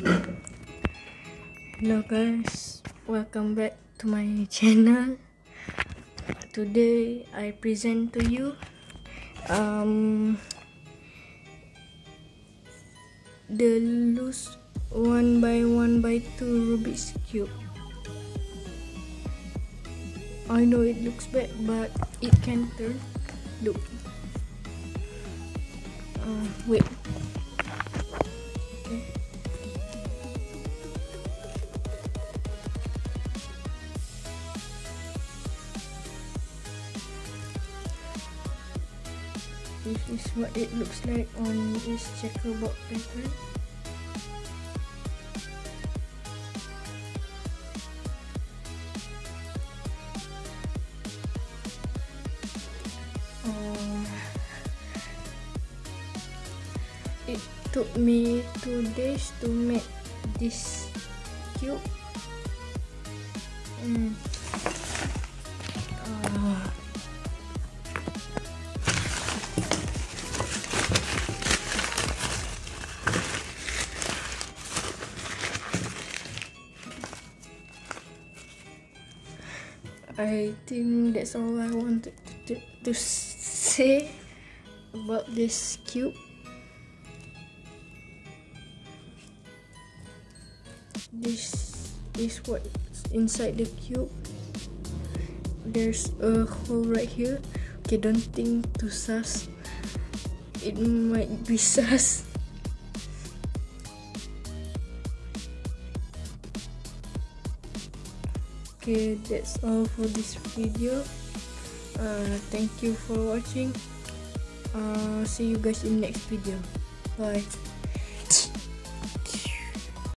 Hello guys, welcome back to my channel. Today I present to you the loose 1x1x2 Rubik's Cube. I know it looks bad, but it can turn. Look. Wait. Okay. This is what it looks like on this checkerboard pattern. It took me 2 days to make this cube. I think that's all I wanted to say about this cube. This is what's inside the cube. There's a hole right here. Okay, don't think too sus. It might be sus. Okay, that's all for this video. Thank you for watching. See you guys in next video. Bye.